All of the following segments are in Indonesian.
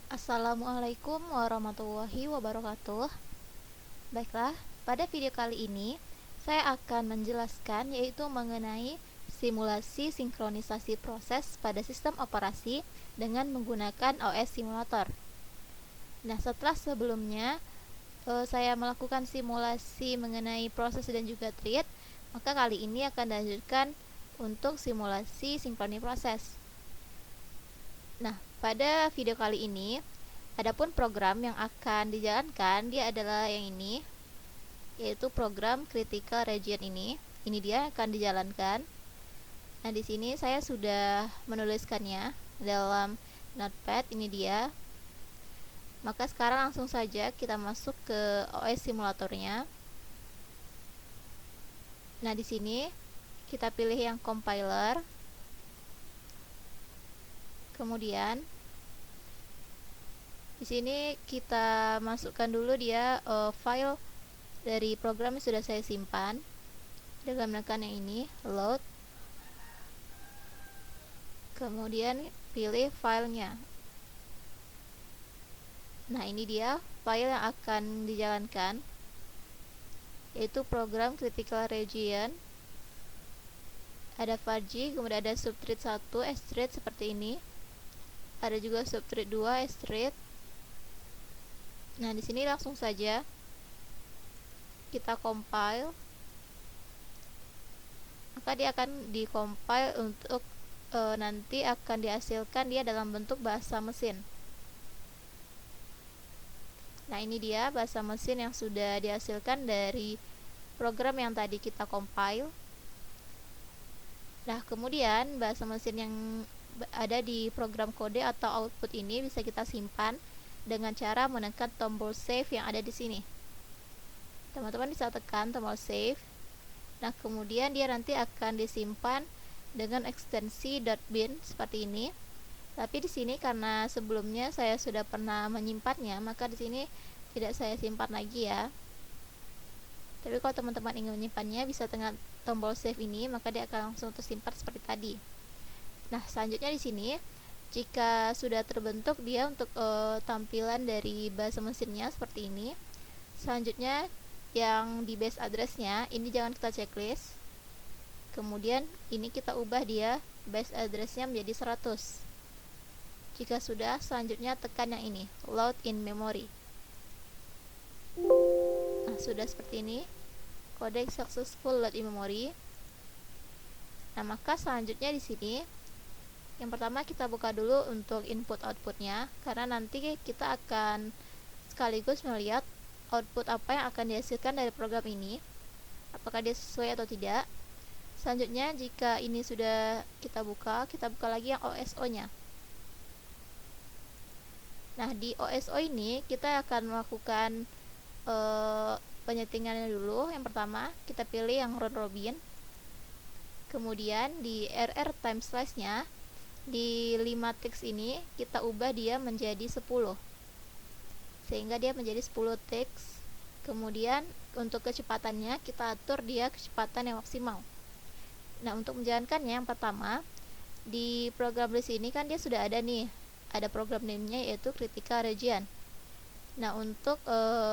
Assalamualaikum warahmatullahi wabarakatuh. Baiklah, pada video kali ini saya akan menjelaskan yaitu mengenai simulasi sinkronisasi proses pada sistem operasi dengan menggunakan OS simulator. Nah, setelah sebelumnya saya melakukan simulasi mengenai proses dan juga thread, maka kali ini akan dilanjutkan untuk simulasi sinkroni proses. Nah, pada video kali ini, adapun program yang akan dijalankan dia adalah yang ini, yaitu program critical region ini. Ini dia akan dijalankan. Nah, di sini saya sudah menuliskannya dalam Notepad. Ini dia. Maka sekarang langsung saja kita masuk ke OS simulatornya. Nah, di sini kita pilih yang compiler. Kemudian di sini kita masukkan dulu dia file dari program yang sudah saya simpan dengan menekan yang ini, load. Kemudian pilih filenya. Nah, ini dia file yang akan dijalankan, yaitu program critical region. Ada fuzzy, kemudian ada subthread 1 thread seperti ini. Ada juga subthread 2 thread. Nah, di sini langsung saja kita compile. Maka dia akan di-compile untuk nanti akan dihasilkan dia dalam bentuk bahasa mesin. Nah, ini dia bahasa mesin yang sudah dihasilkan dari program yang tadi kita compile. Nah, kemudian bahasa mesin yang ada di program kode atau output ini bisa kita simpan dengan cara menekan tombol save yang ada di sini. Teman-teman bisa tekan tombol save. Nah, kemudian dia nanti akan disimpan dengan ekstensi .bin seperti ini. Tapi di sini karena sebelumnya saya sudah pernah menyimpannya, maka di sini tidak saya simpan lagi ya. Tapi kalau teman-teman ingin menyimpannya, bisa tekan tombol save ini, maka dia akan langsung tersimpan seperti tadi. Nah, selanjutnya di sini jika sudah terbentuk dia untuk tampilan dari bahasa mesinnya seperti ini. Selanjutnya yang di base address-nya ini jangan kita checklist. Kemudian ini kita ubah dia base address-nya menjadi 100. Jika sudah, selanjutnya tekan yang ini, load in memory. Nah, sudah seperti ini. Codec successful load in memory. Nah, maka selanjutnya di sini yang pertama kita buka dulu untuk input outputnya, karena nanti kita akan sekaligus melihat output apa yang akan dihasilkan dari program ini, apakah dia sesuai atau tidak. Selanjutnya jika ini sudah kita buka lagi yang OSO-nya. Nah, di OSO ini kita akan melakukan penyetingannya dulu. Yang pertama kita pilih yang round robin. Kemudian di RR time slice-nya di 5 teks ini kita ubah dia menjadi 10, sehingga dia menjadi 10 teks. Kemudian untuk kecepatannya kita atur dia kecepatan yang maksimal. Nah, untuk menjalankannya yang pertama di program list ini kan dia sudah ada nih, ada program name-nya yaitu critical region. Nah, untuk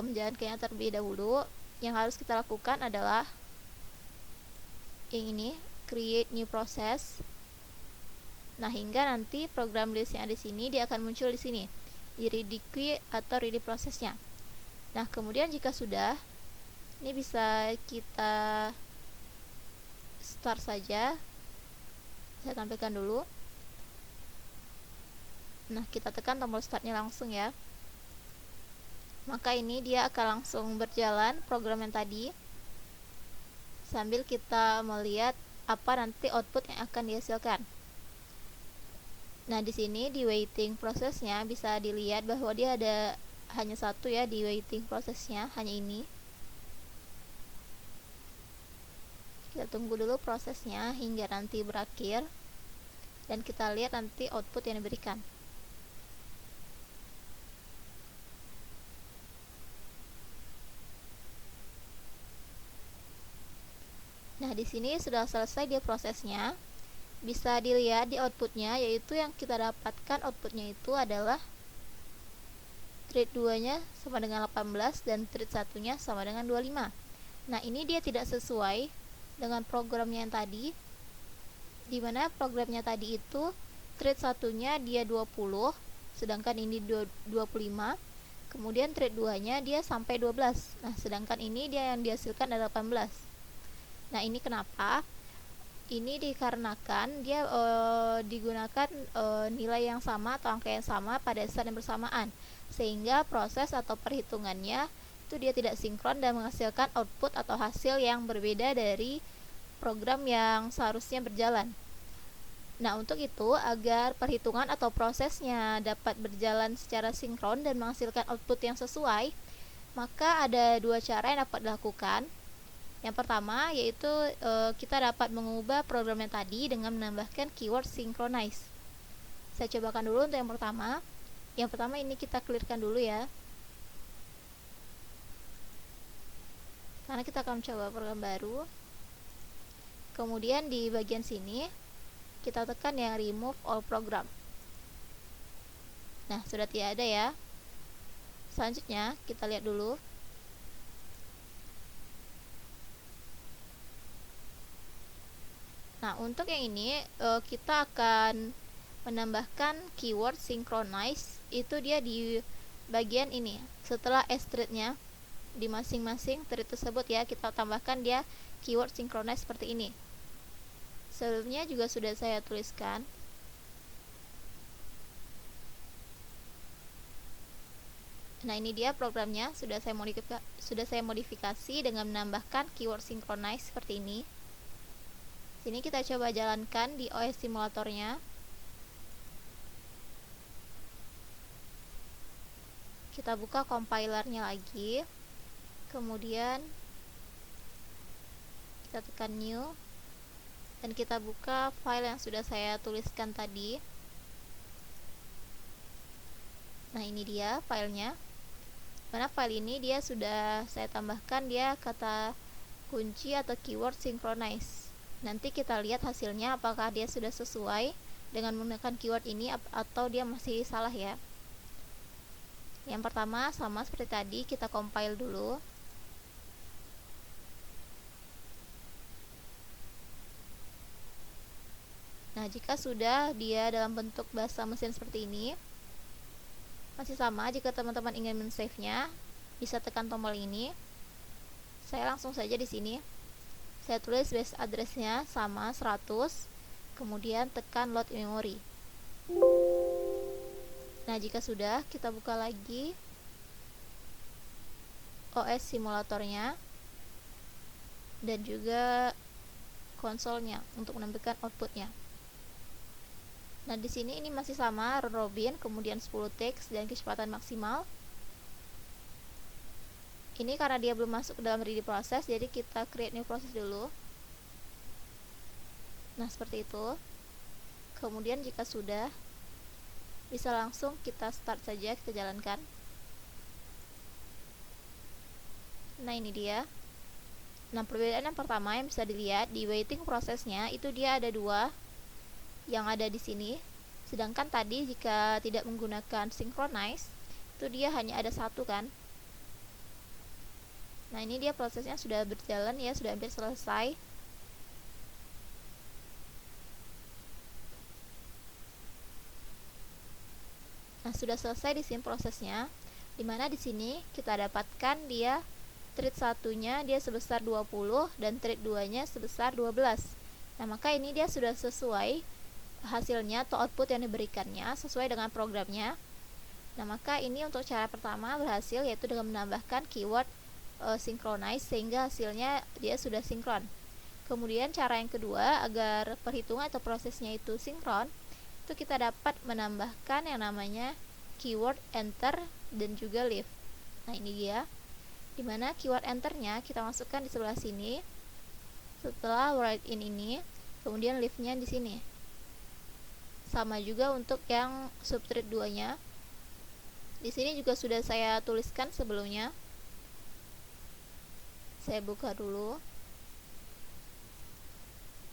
menjalankannya terlebih dahulu yang harus kita lakukan adalah yang ini, create new process. Nah, hingga nanti program list yang ada di sini dia akan muncul di sini, di ready queue atau ready prosesnya. Nah, kemudian jika sudah, ini bisa kita start saja. Saya tampilkan dulu. Nah, kita tekan tombol startnya langsung ya. Maka ini dia akan langsung berjalan program yang tadi, sambil kita melihat apa nanti output yang akan dihasilkan. Nah, di sini di waiting prosesnya bisa dilihat bahwa dia ada hanya satu ya di waiting prosesnya, hanya ini. Kita tunggu dulu prosesnya hingga nanti berakhir dan kita lihat nanti output yang diberikan. Nah, di sini sudah selesai dia prosesnya. Bisa dilihat di outputnya, yaitu yang kita dapatkan outputnya itu adalah thread 2-nya sama dengan 18 dan thread 1-nya sama dengan 25. Nah, ini dia tidak sesuai dengan programnya yang tadi, dimana programnya tadi itu thread 1-nya dia 20, sedangkan ini 25. Kemudian thread 2-nya dia sampai 12. Nah, sedangkan ini dia yang dihasilkan adalah 18. Nah, ini kenapa? Ini dikarenakan dia digunakan nilai yang sama atau angka yang sama pada saat yang bersamaan, sehingga proses atau perhitungannya itu dia tidak sinkron dan menghasilkan output atau hasil yang berbeda dari program yang seharusnya berjalan. Nah, untuk itu, agar perhitungan atau prosesnya dapat berjalan secara sinkron dan menghasilkan output yang sesuai, maka ada dua cara yang dapat dilakukan. Yang pertama, yaitu kita dapat mengubah programnya tadi dengan menambahkan keyword synchronize. Saya cobakan dulu untuk yang pertama. Yang pertama ini kita clearkan dulu ya, karena kita akan coba program baru. Kemudian di bagian sini kita tekan yang remove all program. Nah, sudah tidak ada ya. Selanjutnya kita lihat dulu. Nah, untuk yang ini kita akan menambahkan keyword synchronize, itu dia di bagian ini. Setelah thread-nya di masing-masing thread tersebut ya, kita tambahkan dia keyword synchronize seperti ini. Sebelumnya juga sudah saya tuliskan. Nah, ini dia programnya, sudah saya modifikasi dengan menambahkan keyword synchronize seperti ini. Sini kita coba jalankan di OS simulatornya. Kita buka compilernya lagi. Kemudian kita tekan new dan kita buka file yang sudah saya tuliskan tadi. Nah, ini dia filenya. Mana file ini dia sudah saya tambahkan dia kata kunci atau keyword synchronize. Nanti kita lihat hasilnya apakah dia sudah sesuai dengan menggunakan keyword ini atau dia masih salah ya. Yang pertama sama seperti tadi, kita compile dulu. Nah, jika sudah dia dalam bentuk bahasa mesin seperti ini, masih sama, jika teman-teman ingin men-save-nya, bisa tekan tombol ini. Saya langsung saja di sini. Saya tulis base address-nya sama 100, kemudian tekan load memory. Nah, jika sudah, kita buka lagi OS simulatornya dan juga konsolnya untuk menampilkan outputnya. Nah, di sini ini masih sama, round robin, kemudian 10 teks dan kecepatan maksimal. Ini karena dia belum masuk ke dalam ready process, jadi kita create new process dulu. Nah, seperti itu. Kemudian jika sudah, bisa langsung kita start saja, kita jalankan. Nah, ini dia. Nah, perbedaan yang pertama yang bisa dilihat di waiting prosesnya itu dia ada dua yang ada di sini. Sedangkan tadi jika tidak menggunakan synchronize, itu dia hanya ada satu kan. Nah, ini dia prosesnya sudah berjalan ya, sudah hampir selesai. Nah, sudah selesai di sini prosesnya. Dimana di sini kita dapatkan dia thread satunya dia sebesar 20 dan thread 2-nya sebesar 12. Nah, maka ini dia sudah sesuai hasilnya atau output yang diberikannya sesuai dengan programnya. Nah, maka ini untuk cara pertama berhasil, yaitu dengan menambahkan keyword synchronize sehingga hasilnya dia sudah sinkron. Kemudian cara yang kedua, agar perhitungan atau prosesnya itu sinkron, itu kita dapat menambahkan yang namanya keyword enter dan juga leave. Nah, ini dia, dimana keyword enternya kita masukkan di sebelah sini setelah write in ini, kemudian leave-nya di sini. Sama juga untuk yang subthread 2-nya. Di sini juga sudah saya tuliskan sebelumnya. Saya buka dulu.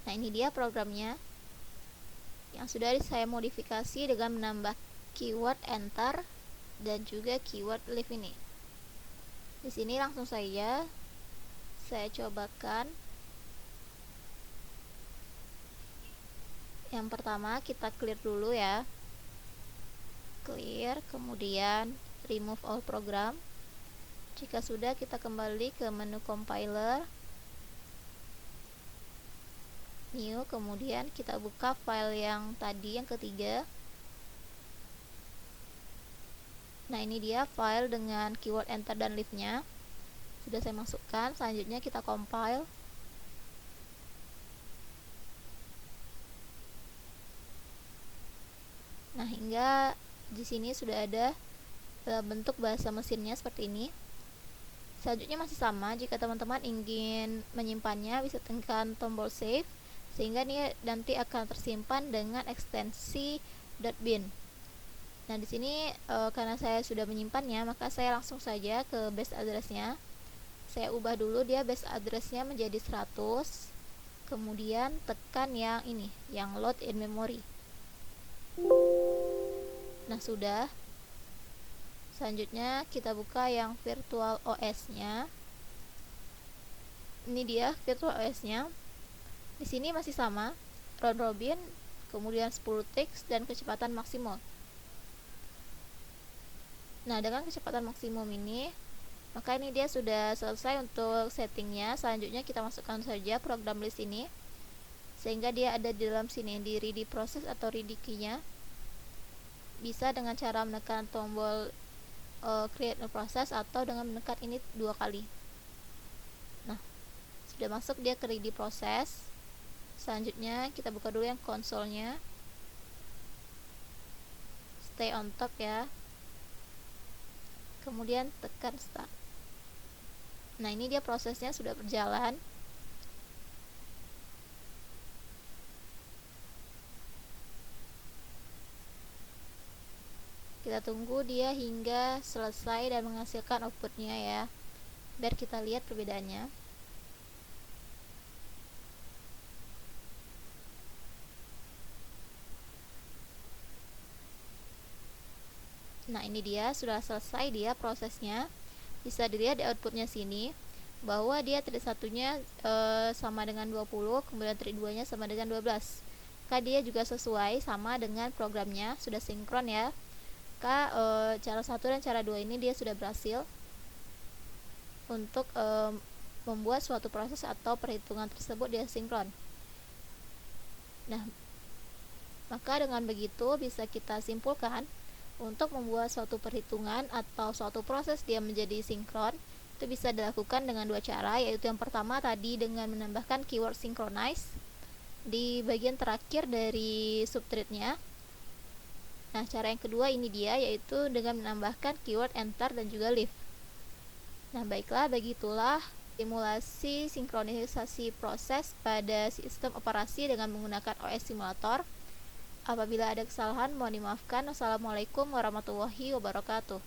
Nah, ini dia programnya yang sudah saya modifikasi dengan menambah keyword enter dan juga keyword live ini. Di sini langsung saja saya cobakan. Yang pertama kita clear dulu ya. Clear, kemudian remove all program. Jika sudah, kita kembali ke menu compiler, new, kemudian kita buka file yang tadi, yang ketiga. Nah, ini dia file dengan keyword enter dan leave nya sudah saya masukkan. Selanjutnya kita compile. Nah, hingga di sini sudah ada bentuk bahasa mesinnya seperti ini. Selanjutnya masih sama, jika teman-teman ingin menyimpannya bisa tekan tombol save, sehingga ini nanti akan tersimpan dengan ekstensi .bin. Nah, di sini karena saya sudah menyimpannya, maka saya langsung saja ke base address-nya. Saya ubah dulu dia base address-nya menjadi 100. Kemudian tekan yang ini, yang load in memory. Nah, sudah. Selanjutnya kita buka yang virtual OS-nya. Ini dia virtual OS-nya. Di sini masih sama, round robin, kemudian 10 ticks dan kecepatan maksimum. Nah, dengan kecepatan maksimum ini, maka ini dia sudah selesai untuk settingnya. Selanjutnya kita masukkan saja program list ini, sehingga dia ada di dalam sini, di ready process atau ready key-nya. Bisa dengan cara menekan tombol create new process atau dengan menekan ini 2 kali. Nah, sudah masuk dia ke ready process. Selanjutnya kita buka dulu yang konsolnya, stay on top ya, kemudian tekan start. Nah, ini dia prosesnya sudah berjalan. Kita tunggu dia hingga selesai dan menghasilkan outputnya ya, biar kita lihat perbedaannya. Nah, ini dia sudah selesai dia prosesnya. Bisa dilihat di outputnya sini bahwa dia trik satunya sama dengan 20, kemudian trik 2 nya sama dengan 12. Maka dia juga sesuai sama dengan programnya, sudah sinkron ya. Maka cara 1 dan cara 2 ini dia sudah berhasil untuk membuat suatu proses atau perhitungan tersebut dia sinkron. Nah, maka dengan begitu bisa kita simpulkan untuk membuat suatu perhitungan atau suatu proses dia menjadi sinkron itu bisa dilakukan dengan 2 cara, yaitu yang pertama tadi dengan menambahkan keyword synchronize di bagian terakhir dari subthread-nya. Nah, cara yang kedua ini dia, yaitu dengan menambahkan keyword enter dan juga leave. Nah, baiklah, begitulah simulasi sinkronisasi proses pada sistem operasi dengan menggunakan OS simulator. Apabila ada kesalahan, mohon dimaafkan. Wassalamualaikum warahmatullahi wabarakatuh.